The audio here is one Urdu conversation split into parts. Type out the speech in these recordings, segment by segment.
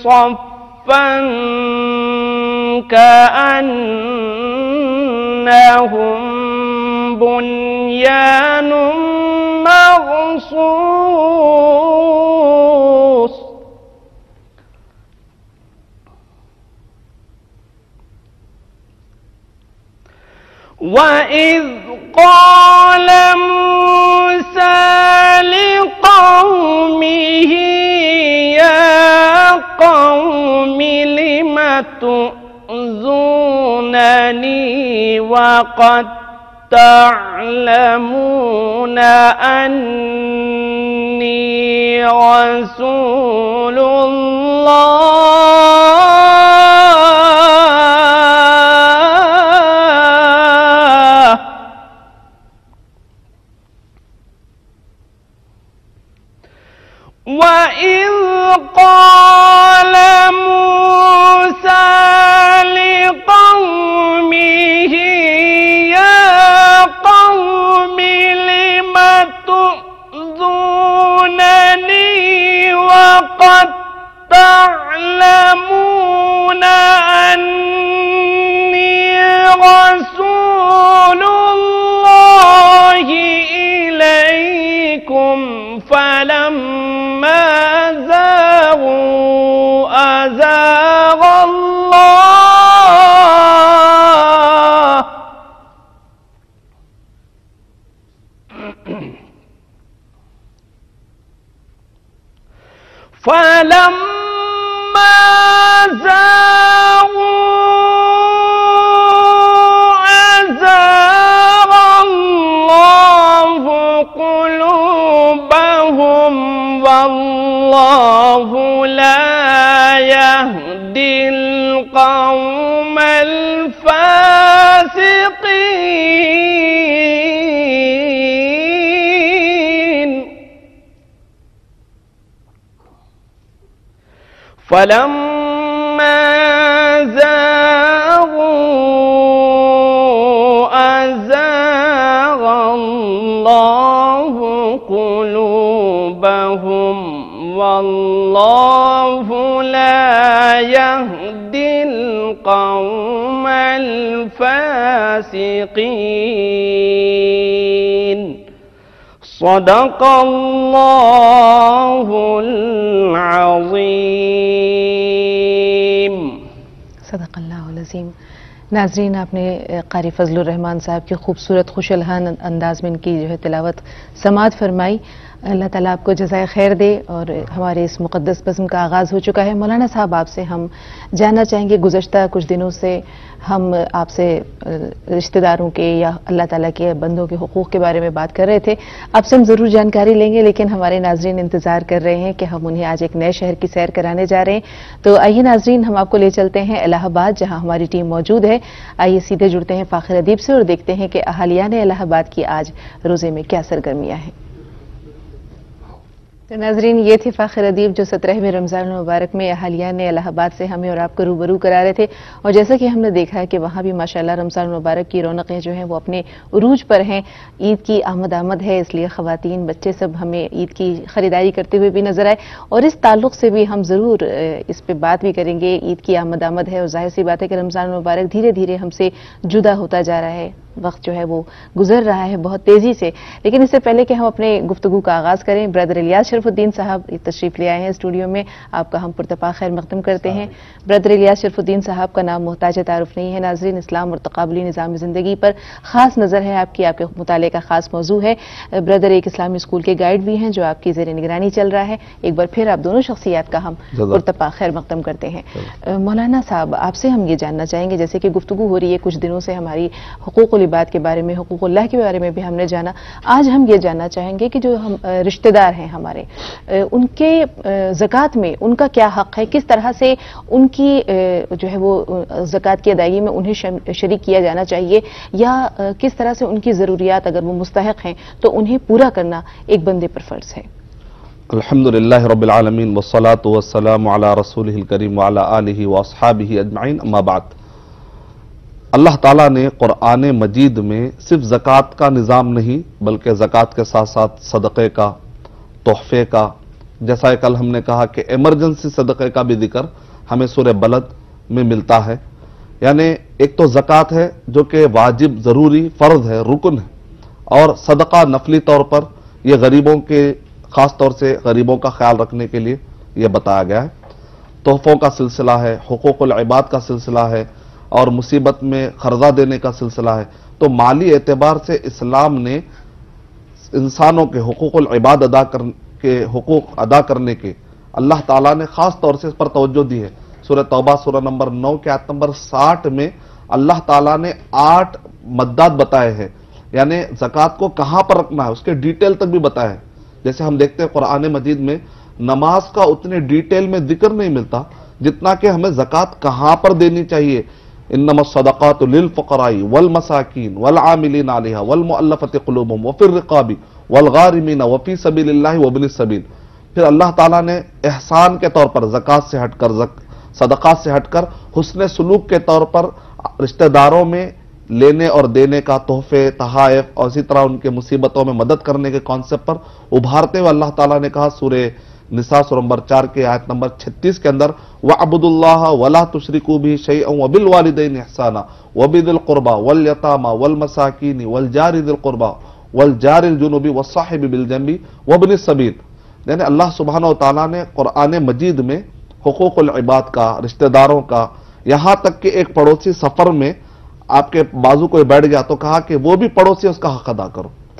صفا كأنهم بنيان مرصوص وإذ قال موسى لقومه قوم لم تؤذونني وقد تعلمون أني رسول الله وإذ قال موسى لقومه يا قوم لم تؤذونني وقد تعلمون أني رسول الله إليكم فلما زاغوا أزاغ الله فلما أزاغ الله قلوبهم والله لا يهدي القوم الفاسقين فلما زاغوا أزاغ الله قلوبهم والله لا يهدي القوم الفاسقين صدق الله العظيم صدق اللہ العظیم. ناظرین، آپ نے قاری فضل الرحمان صاحب کی خوبصورت خوش الحان انداز میں ان کی جو ہے تلاوت سماعت فرمائی. اللہ تعالیٰ آپ کو جزائے خیر دے. اور ہمارے اس مقدس بزم کا آغاز ہو چکا ہے. مولانا صاحب، آپ سے ہم جاننا چاہیں گے، گزشتہ کچھ دنوں سے ہم آپ سے رشتہ داروں کے یا اللہ تعالیٰ کے بندوں کے حقوق کے بارے میں بات کر رہے تھے. آپ سے ہم ضرور جانکاری لیں گے، لیکن ہمارے ناظرین انتظار کر رہے ہیں کہ ہم انہیں آج ایک نئے شہر کی سیر کرانے جا رہے ہیں. تو آئیے ناظرین، ہم آپ کو لے چلتے ہیں الہ آباد، جہاں ہماری ٹیم موجود ہے. آئیے سیدھے جڑتے ہیں فاخر ادیب سے اور دیکھتے ہیں کہ اہالیان الہ آباد کی آج روزے میں کیا سرگرمیاں ہیں. تو ناظرین، یہ تھے فاخر ادیب جو 17ویں رمضان المبارک میں اہالیان الہ آباد سے ہمیں اور آپ کو روبرو کرا رہے تھے. اور جیسا کہ ہم نے دیکھا ہے کہ وہاں بھی ماشاءاللہ رمضان المبارک کی رونقیں جو ہیں وہ اپنے عروج پر ہیں. عید کی آمد ہے، اس لیے خواتین، بچے سب ہمیں عید کی خریداری کرتے ہوئے بھی نظر آئے. اور اس تعلق سے بھی ہم ضرور اس پہ بات بھی کریں گے. عید کی آمد ہے اور ظاہر سی بات ہے کہ رمضان المبارک دھیرے دھیرے ہم سے جدا ہوتا جا رہا ہے. وقت جو ہے وہ گزر رہا ہے بہت تیزی سے. لیکن اس سے پہلے کہ ہم اپنے گفتگو کا آغاز کریں، برادر الیاس شرف الدین صاحب تشریف لے آئے ہیں اسٹوڈیو میں. آپ کا ہم پرتپاک خیر مقدم کرتے ہیں. برادر الیاس شرف الدین صاحب کا نام محتاج تعارف نہیں ہے. ناظرین، اسلام اور تقابلی نظام زندگی پر خاص نظر ہے آپ کی، آپ کے مطالعے کا خاص موضوع ہے. برادر ایک اسلامی اسکول کے گائیڈ بھی ہیں جو آپ کی زیر نگرانی چل رہا ہے. ایک بار پھر آپ دونوں شخصیات کا ہم پرتپاک خیر مقدم کرتے ہیں. مولانا صاحب، آپ سے ہم یہ جاننا چاہیں گے، جیسے کہ گفتگو ہو رہی ہے کچھ دنوں سے ہماری حقوق العباد کے بارے میں، حقوق اللہ کے بارے میں بھی ہم نے جانا. آج ہم یہ جاننا چاہیں گے کہ جو ہم رشتہ دار ہیں ہمارے، ان کے زکوٰۃ میں ان کا کیا حق ہے، کس طرح سے ان کی جو ہے وہ زکوٰۃ کی ادائیگی میں انہیں شریک کیا جانا چاہیے، یا کس طرح سے ان کی ضروریات اگر وہ مستحق ہیں تو انہیں پورا کرنا ایک بندے پر فرض ہے. الحمدللہ رب العالمین والصلاة والسلام علی رسولہ الکریم وعلی آلہ واصحابہ اجمعین، اما بعد. اللہ تعالیٰ نے قرآن مجید میں صرف زکوٰۃ کا نظام نہیں بلکہ زکوٰۃ کے ساتھ ساتھ صدقے کا، تحفے کا، جیسا کل ہم نے کہا کہ ایمرجنسی صدقے کا بھی ذکر ہمیں سورہ بلد میں ملتا ہے. یعنی ایک تو زکوٰۃ ہے جو کہ واجب، ضروری، فرض ہے، رکن ہے، اور صدقہ نفلی طور پر یہ غریبوں کے، خاص طور سے غریبوں کا خیال رکھنے کے لیے یہ بتایا گیا ہے. تحفوں کا سلسلہ ہے، حقوق العباد کا سلسلہ ہے، اور مصیبت میں قرضہ دینے کا سلسلہ ہے. تو مالی اعتبار سے اسلام نے انسانوں کے حقوق العباد حقوق ادا کرنے کے اللہ تعالیٰ نے خاص طور سے اس پر توجہ دی ہے. سورہ توبہ سورہ نمبر 9 کے آیت نمبر 60 میں اللہ تعالیٰ نے 8 مدات بتائے ہیں، یعنی زکوٰۃ کو کہاں پر رکھنا ہے اس کے ڈیٹیل تک بھی بتایا ہے. جیسے ہم دیکھتے ہیں قرآن مجید میں نماز کا اتنے ڈیٹیل میں ذکر نہیں ملتا جتنا کہ ہمیں زکوٰۃ کہاں پر دینی چاہیے. انما الصدقات للفقراء والمساکین والعاملین علیہا والمؤلفۃ قلوبہم وفی الرقاب والغارمین وفی سبیل اللہ وابن السبیل. پھر اللہ تعالیٰ نے احسان کے طور پر زکوٰۃ سے ہٹ کر، صدقات سے ہٹ کر حسن سلوک کے طور پر رشتہ داروں میں لینے اور دینے کا، تحفے، تحائف، اور اسی طرح ان کے مصیبتوں میں مدد کرنے کے کانسیپٹ پر ابھارتے ہوئے اللہ تعالیٰ نے کہا سورہ نساء سورہ نمبر 4 کے آیت نمبر 36 کے اندر وَاعْبُدُوا اللَّهَ وَلَا تُشْرِكُوا بِهِ شَيْئًا وَبِالْوَالِدَيْنِ إِحْسَانًا وَبِذِي الْقُرْبَى وَالْيَتَامَى وَالْمَسَاكِينِ وَالْجَارِ ذِي الْقُرْبَى وَالْجَارِ الْجُنُبِ وَالصَّاحِبِ بِالْجَنبِ وَابْنِ السَّبِيلِ. یعنی اللہ سبحانہ و تعالیٰ نے قرآن مجید میں حقوق العباد کا، رشتہ داروں کا، یہاں تک کہ ایک پڑوسی سفر میں آپ کے بازو کوئی بیٹھ گیا تو کہا کہ وہ بھی پڑوسی اس کا حق ادا کرو.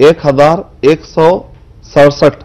1167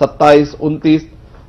27, 29।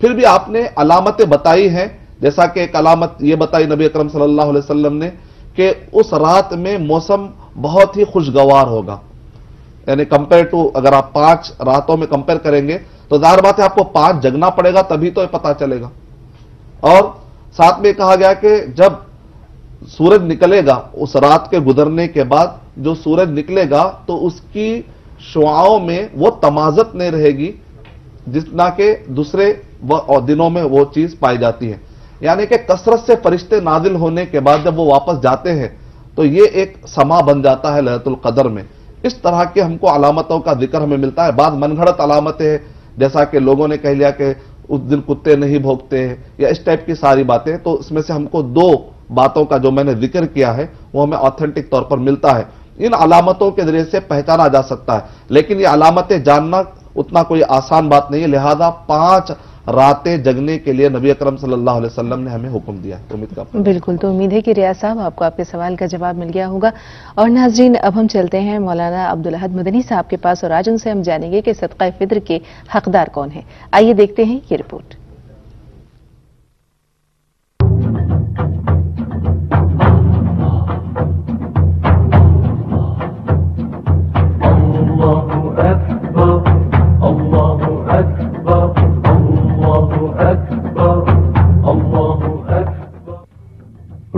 پھر بھی آپ نے علامتیں بتائی ہیں، جیسا کہ ایک علامت یہ بتائی نبی اکرم صلی اللہ علیہ وسلم نے کہ اس رات میں موسم بہت ہی خوشگوار ہوگا، یعنی کمپیئر ٹو اگر آپ 5 راتوں میں کمپیئر کریں گے تو ظاہر بات ہے آپ کو 5 جگنا پڑے گا تبھی تو یہ پتا چلے گا. اور ساتھ میں کہا گیا کہ جب سورج نکلے گا اس رات کے گزرنے کے بعد جو سورج نکلے گا تو اس کی شعاؤں میں وہ تمازت نہیں رہے گی جتنا کہ دوسرے دنوں میں وہ چیز پائی جاتی ہے. یعنی کہ کثرت سے فرشتے نازل ہونے کے بعد جب وہ واپس جاتے ہیں تو یہ ایک سما بن جاتا ہے لیلۃ القدر میں. اس طرح کے ہم کو علامتوں کا ذکر ہمیں ملتا ہے. بعض من گھڑت علامتیں ہیں، جیسا کہ لوگوں نے کہہ لیا کہ اس دن کتے نہیں بھونکتے یا اس ٹائپ کی ساری باتیں، تو اس میں سے ہم کو 2 باتوں کا جو میں نے ذکر کیا ہے وہ ہمیں آتھینٹک طور پر ملتا ہے. ان علامتوں کے ذریعے سے پہچانا جا سکتا ہے، لیکن یہ علامتیں جاننا اتنا کوئی آسان بات نہیں ہے. لہذا 5 راتیں جگنے کے لیے نبی اکرم صلی اللہ علیہ وسلم نے ہمیں حکم دیا ہے. امید کرتا ہوں بالکل، تو امید ہے کہ ریاض صاحب آپ کو آپ کے سوال کا جواب مل گیا ہوگا. اور ناظرین، اب ہم چلتے ہیں مولانا عبدالاحد مدنی صاحب کے پاس اور آج ان سے ہم جانیں گے کہ صدقہ فطر کے حقدار کون ہیں. آئیے دیکھتے ہیں یہ رپورٹ.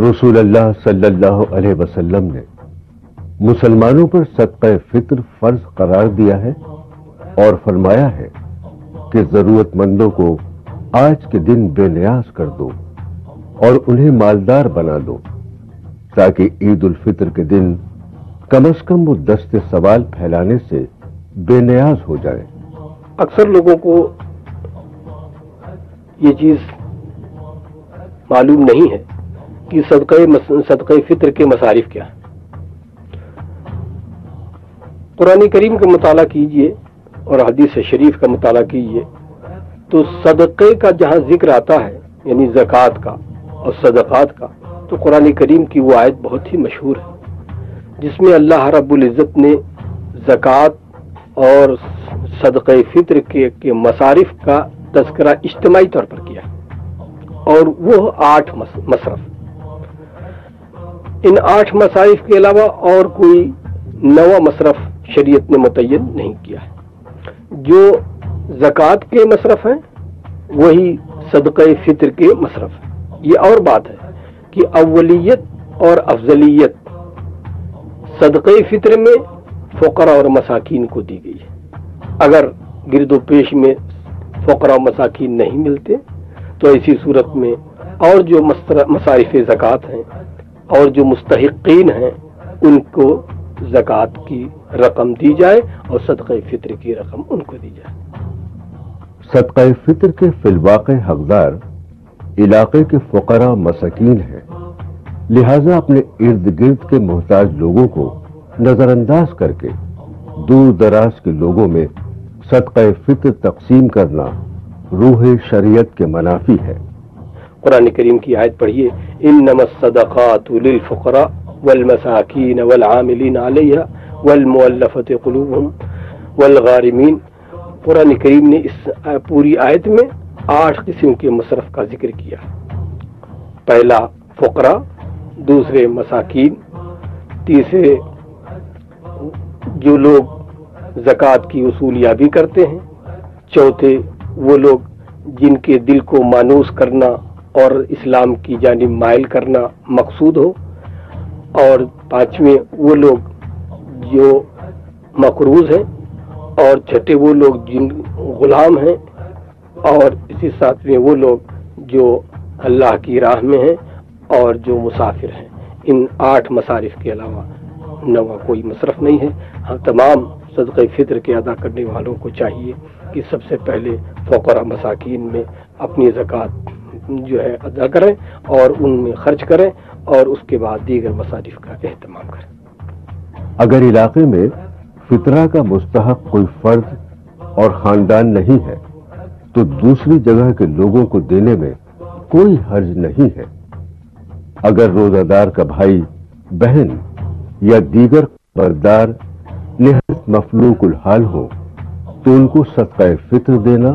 رسول اللہ صلی اللہ علیہ وسلم نے مسلمانوں پر صدقہ فطر فرض قرار دیا ہے اور فرمایا ہے کہ ضرورت مندوں کو آج کے دن بے نیاز کر دو اور انہیں مالدار بنا دو تاکہ عید الفطر کے دن کم از کم وہ دست سوال پھیلانے سے بے نیاز ہو جائے. اکثر لوگوں کو یہ چیز معلوم نہیں ہے کہ صدقہ فطر کے مصارف کیا ہے. قرآن کریم کا مطالعہ کیجئے اور حدیث شریف کا مطالعہ کیجئے تو صدقے کا جہاں ذکر آتا ہے یعنی زکوٰۃ کا اور صدقات کا، تو قرآن کریم کی وہ آیت بہت ہی مشہور ہے جس میں اللہ رب العزت نے زکوٰۃ اور صدقہ فطر کے مصارف کا تذکرہ اجتماعی طور پر کیا اور وہ 8 مصرف. ان 8 مصارف کے علاوہ اور کوئی 9 مصرف شریعت نے متعین نہیں کیا ہے. جو زکوٰۃ کے مصرف ہیں وہی صدقہ فطر کے مصرف ہیں. یہ اور بات ہے کہ اولیت اور افضلیت صدقہ فطر میں فقراء اور مساکین کو دی گئی ہے. اگر گرد و پیش میں فقراء و مساکین نہیں ملتے تو ایسی صورت میں اور جو مصارف زکوٰۃ ہیں اور جو مستحقین ہیں ان کو زکوٰۃ کی رقم دی جائے اور صدقہ فطر کی رقم ان کو دی جائے. صدقہ فطر کے فی الواقع حقدار علاقے کے فقراء مساکین ہیں، لہذا اپنے ارد گرد کے محتاج لوگوں کو نظر انداز کر کے دور دراز کے لوگوں میں صدقہ فطر تقسیم کرنا روح شریعت کے منافی ہے. قرآن کریم کی آیت پڑھیے، انما الصدقات للفقراء والمساکین والعاملین علیہا والمؤلفۃ قلوبہم والغارمین. قرآن کریم نے اس پوری آیت میں 8 قسم کے مصرف کا ذکر کیا. پہلا فقراء، دوسرے مساکین، تیسرے جو لوگ زکوٰۃ کی وصولیابی کرتے ہیں، چوتھے وہ لوگ جن کے دل کو مانوس کرنا اور اسلام کی جانب مائل کرنا مقصود ہو، اور پانچویں وہ لوگ جو مقروض ہیں، اور چھٹے وہ لوگ جن غلام ہیں، اور اسی ساتویں وہ لوگ جو اللہ کی راہ میں ہیں اور جو مسافر ہیں. ان 8 مصارف کے علاوہ 9 کوئی مصرف نہیں ہے. ہم تمام صدقہ فطر کے ادا کرنے والوں کو چاہیے کہ سب سے پہلے فقراء مساکین میں اپنی زکوٰۃ جو ہے ادا کریں اور ان میں خرچ کریں اور اس کے بعد دیگر مصارف کا اہتمام کریں. اگر علاقے میں فطرہ کا مستحق کوئی فرد اور خاندان نہیں ہے تو دوسری جگہ کے لوگوں کو دینے میں کوئی حرج نہیں ہے. اگر روزہ دار کا بھائی، بہن یا دیگر بردار نہایت مفلوق الحال ہو تو ان کو صدقہ فطر دینا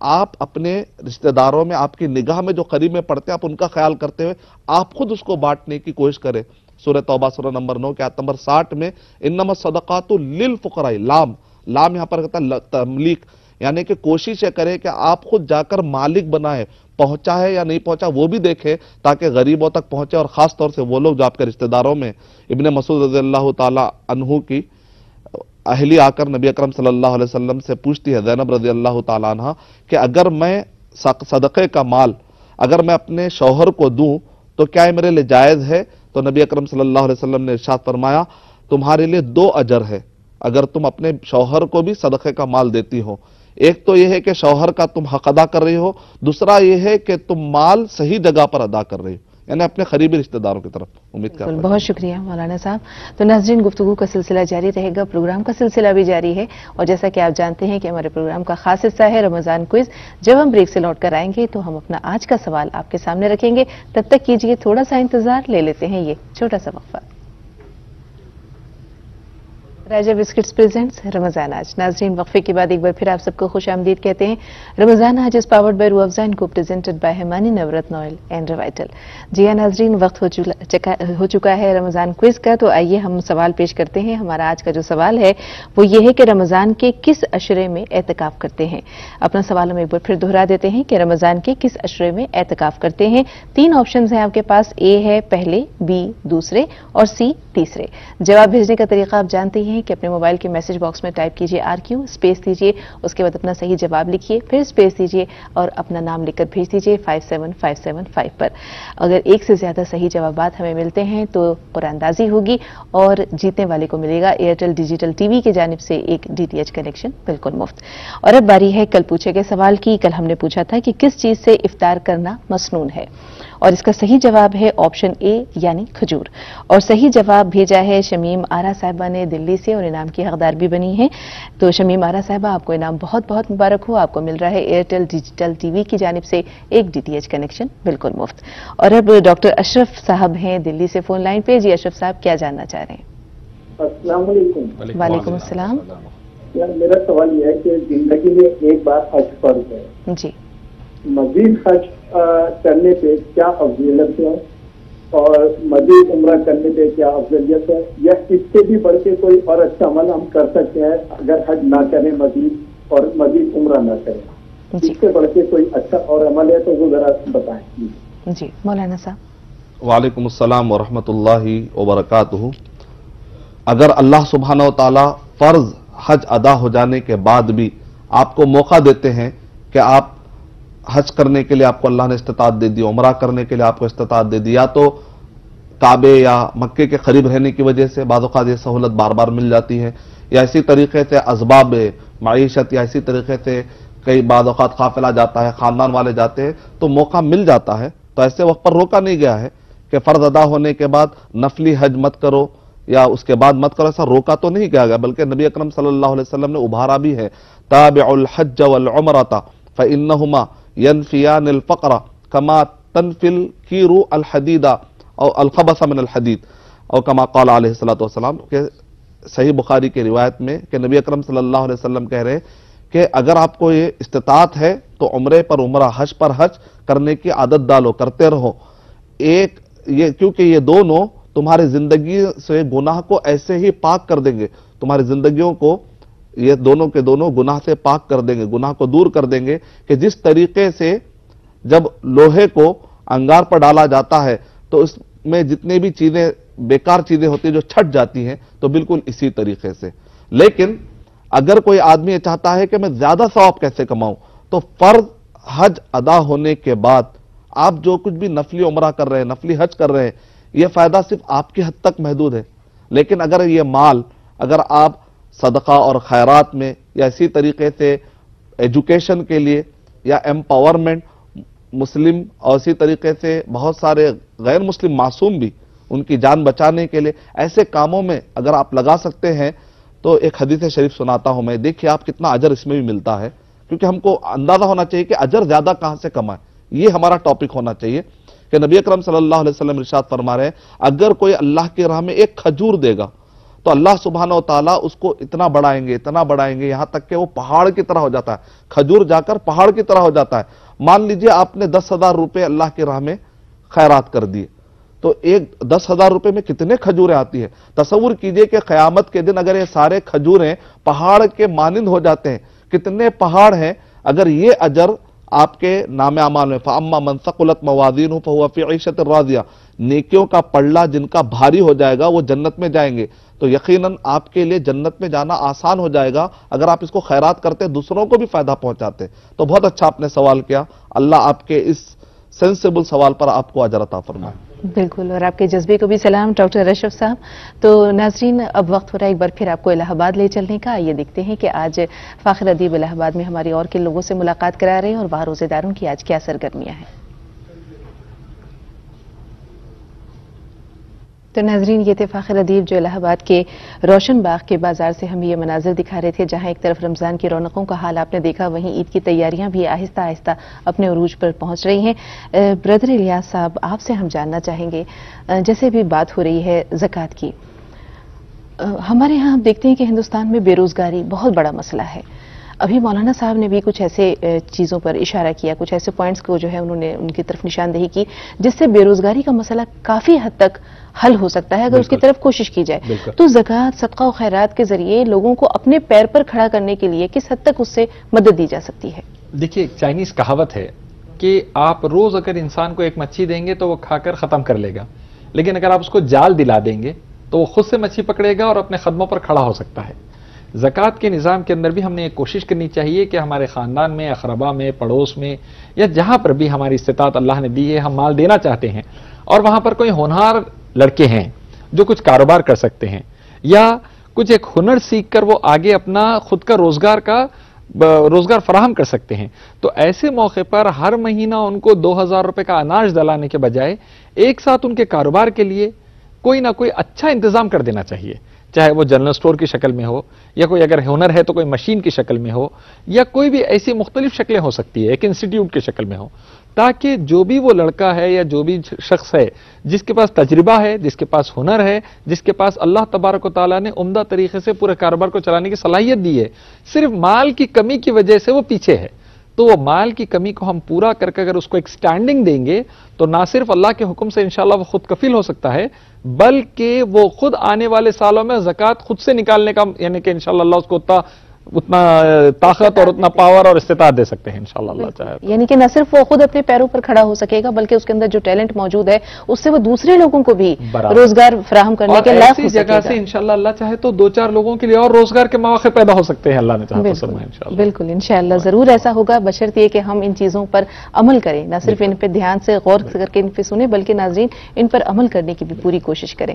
آپ اپنے رشتہ داروں میں آپ کی نگاہ میں جو قریب میں پڑتے ہیں آپ ان کا خیال کرتے ہوئے آپ خود اس کو بانٹنے کی کوشش کریں. سورہ توبہ سورہ نمبر 9 کے آیت نمبر 60 میں انما الصدقات للفقراء، لام یہاں پر کہتا ہے تملیک، یعنی کہ کوشش یہ کرے کہ آپ خود جا کر مالک بنائے، پہنچا ہے یا نہیں پہنچا وہ بھی دیکھے تاکہ غریبوں تک پہنچے، اور خاص طور سے وہ لوگ جو آپ کے رشتہ داروں میں. ابن مسعود رضی اللہ تعالی عنہ کی اہلی آ کر نبی اکرم صلی اللہ علیہ وسلم سے پوچھتی ہے، زینب رضی اللہ تعالی عنہ، کہ اگر میں صدقے کا مال اگر میں اپنے شوہر کو دوں تو کیا یہ میرے لیے جائز ہے؟ تو نبی اکرم صلی اللہ علیہ وسلم نے ارشاد فرمایا تمہارے لیے 2 اجر ہے اگر تم اپنے شوہر کو بھی صدقے کا مال دیتی ہو. ایک تو یہ ہے کہ شوہر کا تم حق ادا کر رہی ہو، دوسرا یہ ہے کہ تم مال صحیح جگہ پر ادا کر رہی ہو، یعنی اپنے قریبی رشتہ داروں کی طرف. امید کرتا ہوں. بہت شکریہ مولانا صاحب. تو ناظرین، گفتگو کا سلسلہ جاری رہے گا، پروگرام کا سلسلہ بھی جاری ہے، اور جیسا کہ آپ جانتے ہیں کہ ہمارے پروگرام کا خاص حصہ ہے رمضان کوئز. جب ہم بریک سے لوٹ کر آئیں گے تو ہم اپنا آج کا سوال آپ کے سامنے رکھیں گے. تب تک کیجئے تھوڑا سا انتظار، لے لیتے ہیں یہ چھوٹا سا وقفہ. راجہ بسکٹس پریزنٹس رمضان آج. ناظرین، وقفے کے بعد ایک بار پھر آپ سب کو خوش آمدید کہتے ہیں. رمضان آج از پاورڈ بائی روح افزا کو presented by Himani Navratan oil and Revital. جی ہاں ناظرین، وقت ہو چکا ہے رمضان کوئز کا. تو آئیے ہم سوال پیش کرتے ہیں. ہمارا آج کا جو سوال ہے وہ یہ ہے کہ رمضان کے کس عشرے میں اعتکاف کرتے ہیں؟ اپنا سوال ہم ایک بار پھر دہرا دیتے ہیں کہ رمضان کے کس عشرے میں اعتکاف کرتے ہیں. 3 آپشنز ہیں آپ کے پاس. اے ہے پہلے، بی دوسرے، اور سی تیسرے. جواب بھیجنے کا طریقہ آپ جانتے ہیں کہ اپنے موبائل کے میسج باکس میں ٹائپ کیجئے RQ، اسپیس دیجئے، اس کے بعد اپنا صحیح جواب لکھیے، پھر اسپیس دیجئے اور اپنا نام لکھ کر بھیج دیجئے 57575 پر. اگر ایک سے زیادہ صحیح جوابات ہمیں ملتے ہیں تو قرآن دازی ہوگی اور جیتنے والے کو ملے گا ایئرٹیل ڈیجیٹل ٹی وی کی جانب سے ایک DTH کنیکشن بالکل مفت. اور اب باری ہے کل پوچھے گئے سوال کی. کل ہم نے پوچھا تھا کہ کس چیز سے افطار کرنا مسنون ہے، اور اس کا صحیح جواب ہے آپشن اے یعنی کھجور. اور صحیح جواب بھیجا ہے شمیم آرا صاحبہ نے دلی سے، اور انعام کی حقدار بھی بنی ہیں. تو شمیم آرا صاحبہ، آپ کو انعام بہت بہت مبارک ہو. آپ کو مل رہا ہے ایئرٹیل ڈیجیٹل ٹی وی کی جانب سے ایک DTH کنیکشن بالکل مفت. اور اب ڈاکٹر اشرف صاحب ہیں دلی سے فون لائن پہ. جی اشرف صاحب، کیا جاننا چاہ رہے ہیں؟ السلام علیکم. وعلیکم السلام. میرا سوال یہ ہے کہ زندگی میں ایک بار حج فرض ہے، جی مزید حج کرنے پہ کیا افضلیت ہے، اور مزید عمرہ کرنے پہ کیا افضلیت ہے، یا اس سے بھی بڑھ کے کوئی اور اچھا عمل ہم کر سکتے ہیں اگر حج نہ کریں مزید اور مزید عمرہ نہ کریں؟ اس سے بڑھ کے کوئی اچھا اور عمل ہے تو وہ ذرا بتائیں. جی مولانا صاحب. وعلیکم السلام ورحمۃ اللہ وبرکاتہ. اگر اللہ سبحانہ و تعالی فرض حج ادا ہو جانے کے بعد بھی آپ کو موقع دیتے ہیں کہ آپ حج کرنے کے لیے آپ کو اللہ نے استطاعت دے دی، عمرہ کرنے کے لیے آپ کو استطاعت دے دی، یا تو کعبے یا مکے کے قریب رہنے کی وجہ سے بعض اوقات یہ سہولت بار بار مل جاتی ہے، یا اسی طریقے سے اسباب معیشت، یا اسی طریقے سے کئی بعض اوقات قافلہ جاتا ہے، خاندان والے جاتے ہیں تو موقع مل جاتا ہے. تو ایسے وقت پر روکا نہیں گیا ہے کہ فرض ادا ہونے کے بعد نفلی حج مت کرو یا اس کے بعد مت کرو، ایسا روکا تو نہیں کیا گیا، بلکہ نبی اکرم صلی اللہ علیہ وسلم نے ابھارا بھی ہے. تابع الحج والعمرۃ فانہما ينفيان الفقر كما تنفي الكير الحديد او الخبث من الحديد او كما قال علیہ الصلوۃ والسلام. کہ صحیح بخاری کی روایت میں کہ نبی اکرم صلی اللہ علیہ وسلم کہہ رہے کہ اگر آپ کو یہ استطاعت ہے تو عمرے پر عمرہ، حج پر حج کرنے کی عادت ڈالو، کرتے رہو. کیونکہ یہ دونوں تمہاری زندگی سے گناہ کو ایسے ہی پاک کر دیں گے، تمہاری زندگیوں کو یہ دونوں کے دونوں گناہ سے پاک کر دیں گے، گناہ کو دور کر دیں گے. کہ جس طریقے سے جب لوہے کو انگار پر ڈالا جاتا ہے تو اس میں جتنے بھی چیزیں بیکار چیزیں ہوتی ہیں جو چھٹ جاتی ہیں، تو بالکل اسی طریقے سے. لیکن اگر کوئی آدمی یہ چاہتا ہے کہ میں زیادہ ثواب کیسے کماؤں، تو فرض حج ادا ہونے کے بعد آپ جو کچھ بھی نفلی عمرہ کر رہے ہیں، نفلی حج کر رہے ہیں، یہ فائدہ صرف آپ کی حد تک محدود ہے. لیکن اگر یہ مال اگر آپ صدقہ اور خیرات میں، یا اسی طریقے سے ایجوکیشن کے لیے، یا ایمپاورمنٹ مسلم، اور اسی طریقے سے بہت سارے غیر مسلم معصوم بھی ان کی جان بچانے کے لیے ایسے کاموں میں اگر آپ لگا سکتے ہیں، تو ایک حدیث شریف سناتا ہوں میں، دیکھیے آپ کتنا اجر اس میں بھی ملتا ہے. کیونکہ ہم کو اندازہ ہونا چاہیے کہ اجر زیادہ کہاں سے کمائیں، یہ ہمارا ٹاپک ہونا چاہیے. کہ نبی اکرم صلی اللہ علیہ وسلم ارشاد فرما رہے ہیں اگر کوئی اللہ کی راہ میں ایک کھجور دے گا تو اللہ سبحانہ و تعالیٰ اس کو اتنا بڑھائیں گے یہاں تک کہ وہ پہاڑ کی طرح ہو جاتا ہے، کھجور جا کر پہاڑ کی طرح ہو جاتا ہے۔ مان لیجئے آپ نے 10,000 روپے اللہ کی راہ میں خیرات کر دیے، تو 10,000 روپے میں کتنے کھجوریں آتی ہیں؟ تصور کیجئے کہ قیامت کے دن اگر یہ سارے کھجوریں پہاڑ کے مانند ہو جاتے ہیں، کتنے پہاڑ ہیں، اگر یہ اجر آپ کے نام اعمال میں فَأَمَّا مَنْ ثَقُلَتْ مَوَازِينُهُ فَهُوَ فِي عِيشَةٍ رَاضِيَةٍ، نیکیوں کا پلڑا جن کا بھاری ہو جائے گا وہ جنت میں جائیں گے، تو یقیناً آپ کے لیے جنت میں جانا آسان ہو جائے گا اگر آپ اس کو خیرات کرتے، دوسروں کو بھی فائدہ پہنچاتے۔ تو بہت اچھا آپ نے سوال کیا، اللہ آپ کے اس سینسیبل سوال پر آپ کو اجر عطا فرمائے۔ بالکل، اور آپ کے جذبے کو بھی سلام ڈاکٹر اشرف صاحب۔ تو ناظرین، اب وقت ہو رہا ہے ایک بار پھر آپ کو الہ آباد لے چلنے کا۔ آئیے دیکھتے ہیں کہ آج فاخر ادیب الہ آباد میں ہماری اور کن لوگوں سے ملاقات کرا رہے ہیں اور وہاں روزے داروں کی آج کیا سرگرمیاں ہیں۔ تو ناظرین، یہ تھے فاخر ادیب جو الہ آباد کے روشن باغ کے بازار سے ہمیں یہ مناظر دکھا رہے تھے، جہاں ایک طرف رمضان کی رونقوں کا حال آپ نے دیکھا، وہیں عید کی تیاریاں بھی آہستہ آہستہ اپنے عروج پر پہنچ رہی ہیں۔ برادر الیاس صاحب، آپ سے ہم جاننا چاہیں گے، جیسے بھی بات ہو رہی ہے زکوٰۃ کی، ہمارے ہاں ہم دیکھتے ہیں کہ ہندوستان میں بے روزگاری بہت بڑا مسئلہ ہے۔ ابھی مولانا صاحب نے بھی کچھ ایسے چیزوں پر اشارہ کیا، کچھ ایسے پوائنٹس کو جو ہے انہوں نے ان کی طرف نشاندہی کی جس سے بے روزگاری کا مسئلہ کافی حد تک حل ہو سکتا ہے اگر اس کی طرف کوشش کی جائے۔ تو زکوٰۃ، صدقہ و خیرات کے ذریعے لوگوں کو اپنے پیر پر کھڑا کرنے کے لیے کس حد تک اس سے مدد دی جا سکتی ہے؟ دیکھیے، ایک چائنیز کہاوت ہے کہ آپ روز اگر انسان کو ایک مچھی دیں گے تو وہ کھا کر ختم کر لے گا، لیکن اگر آپ اس کو جال دلا دیں گے تو وہ خود سے مچھی پکڑے گا اور اپنے قدموں پر کھڑا ہو سکتا ہے۔ زکوٰۃ کے نظام کے اندر بھی ہم نے ایک کوشش کرنی چاہیے کہ ہمارے خاندان میں، اقربا میں، پڑوس میں، یا جہاں پر بھی ہماری استطاعت اللہ نے دی ہے، ہم مال دینا چاہتے ہیں اور وہاں پر کوئی ہونہار لڑکے ہیں جو کچھ کاروبار کر سکتے ہیں یا کچھ ایک ہنر سیکھ کر وہ آگے اپنا خود کا روزگار فراہم کر سکتے ہیں، تو ایسے موقع پر ہر مہینہ ان کو 2,000 روپے کا اناج دلانے کے بجائے ایک ساتھ ان کے کاروبار کے لیے کوئی نہ کوئی اچھا انتظام کر دینا چاہیے، چاہے وہ جنرل سٹور کی شکل میں ہو یا کوئی اگر ہنر ہے تو کوئی مشین کی شکل میں ہو یا کوئی بھی ایسی مختلف شکلیں ہو سکتی ہے، ایک انسٹیٹیوٹ کی شکل میں ہو، تاکہ جو بھی وہ لڑکا ہے یا جو بھی شخص ہے جس کے پاس تجربہ ہے، جس کے پاس ہنر ہے، جس کے پاس اللہ تبارک و تعالیٰ نے عمدہ طریقے سے پورے کاروبار کو چلانے کی صلاحیت دی ہے، صرف مال کی کمی کی وجہ سے وہ پیچھے ہے، تو وہ مال کی کمی کو ہم پورا کر کے اگر اس کو ایک سٹینڈنگ دیں گے تو نہ صرف اللہ کے حکم سے انشاءاللہ وہ خود کفیل ہو سکتا ہے، بلکہ وہ خود آنے والے سالوں میں زکوٰۃ خود سے نکالنے کا، یعنی کہ انشاءاللہ اللہ اس کو اتنا طاقت اور اتنا پاور اور استطاعت دے سکتے ہیں انشاءاللہ اللہ چاہے، یعنی کہ نہ صرف وہ خود اپنے پیروں پر کھڑا ہو سکے گا بلکہ اس کے اندر جو ٹیلنٹ موجود ہے اس سے وہ دوسرے لوگوں کو بھی روزگار فراہم کرنے کے لائق ہو سکے گا۔ جگہ سے انشاءاللہ اللہ چاہے تو 2-4 لوگوں کے لیے اور روزگار کے مواقع پیدا ہو سکتے ہیں، اللہ نے چاہا تو انشاءاللہ۔ بالکل، انشاءاللہ ضرور ایسا ہوگا، بشرطیہ کہ ہم ان چیزوں پر عمل کریں، نہ صرف ان پہ دھیان سے غور کر کے ان پہ سنیں بلکہ ناظرین ان پر عمل کرنے کی بھی پوری کوشش کریں۔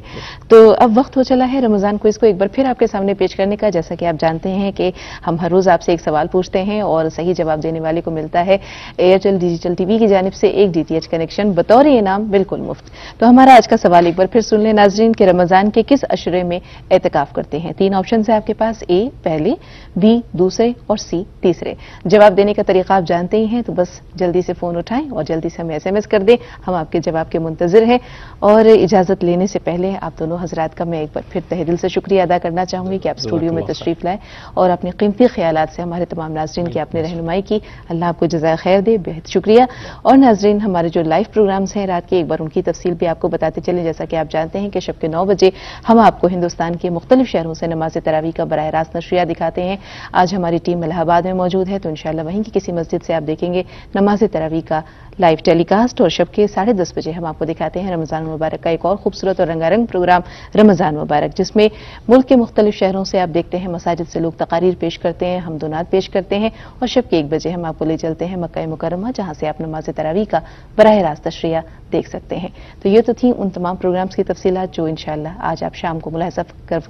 تو اب وقت ہو چلا ہے رمضان کو اس کو ایک بار پھر آپ کے سامنے پیش کرنے کا۔ جیسا کہ آپ جانتے ہیں کہ ہم ہر روز آپ سے ایک سوال پوچھتے ہیں اور صحیح جواب دینے والے کو ملتا ہے ایئرٹیل ڈیجیٹل ٹی وی کی جانب سے ایک DTH کنیکشن بطور انعام بالکل مفت۔ تو ہمارا آج کا سوال ایک بار پھر سن لیں ناظرین کہ رمضان کے کس عشرے میں اعتکاف کرتے ہیں؟ 3 آپشنز ہیں آپ کے پاس، A پہلے، B دوسرے اور C تیسرے۔ جواب دینے کا طریقہ آپ جانتے ہی ہیں، تو بس جلدی سے فون اٹھائیں اور جلدی سے ہمیں SMS کر دیں، ہم آپ کے جواب کے منتظر ہیں۔ اور اجازت لینے سے پہلے آپ دونوں حضرات کا میں ایک بار پھر تہہ دل سے شکریہ ادا کرنا چاہوں گی کہ آپ اسٹوڈیو میں تشریف لائے اور اپنے قیمتی خیالات سے ہمارے تمام ناظرین کی آپ نے رہنمائی کی، اللہ آپ کو جزائے خیر دے، بہت شکریہ۔ اور ناظرین، ہمارے جو لائیو پروگرامز ہیں رات کے، ایک بار ان کی تفصیل بھی آپ کو بتاتے چلیں۔ جیسا کہ آپ جانتے ہیں کہ شب کے 9 بجے ہم آپ کو ہندوستان کے مختلف شہروں سے نماز تراویح کا براہ راست نشریہ دکھاتے ہیں۔ آج ہماری ٹیم الہ آباد میں موجود ہے، تو انشاءاللہ وہیں کی کسی مسجد سے آپ دیکھیں گے نماز تراویح کا لائیو ٹیلی کاسٹ، اور شب کے 10:30 بجے ہم آپ کو دکھاتے ہیں رمضان المبارک کا ایک اور خوبصورت اور رنگا رنگ پروگرام رمضان مبارک، جس میں ملک کے مختلف شہروں سے آپ دیکھتے ہیں مساجد سے لوگ تقاریر پیش کرتے ہیں، حمدونات پیش کرتے ہیں، اور شب کے 1 بجے ہم آپ کو لے چلتے ہیں مکہ مکرمہ، جہاں سے آپ نماز تراویح کا براہ راست تشریہ دیکھ سکتے ہیں۔ تو یہ تو تھیں ان تمام پروگرامز کی تفصیلات جو انشاءاللہ آج آپ شام کو ملاحظہ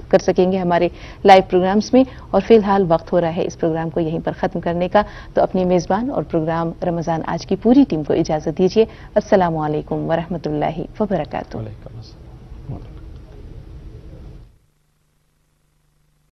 کر سکیں گے ہمارے لائیو پروگرامز میں، اور فی الحال وقت ہو رہا ہے اس پروگرام کو یہیں پر ختم کرنے کا۔ تو اپنی میزبان اور پروگرام رمضان آج کی پوری ٹیم کو اجازت دیجیے۔ السلام علیکم ورحمۃ اللہ وبرکاتہ۔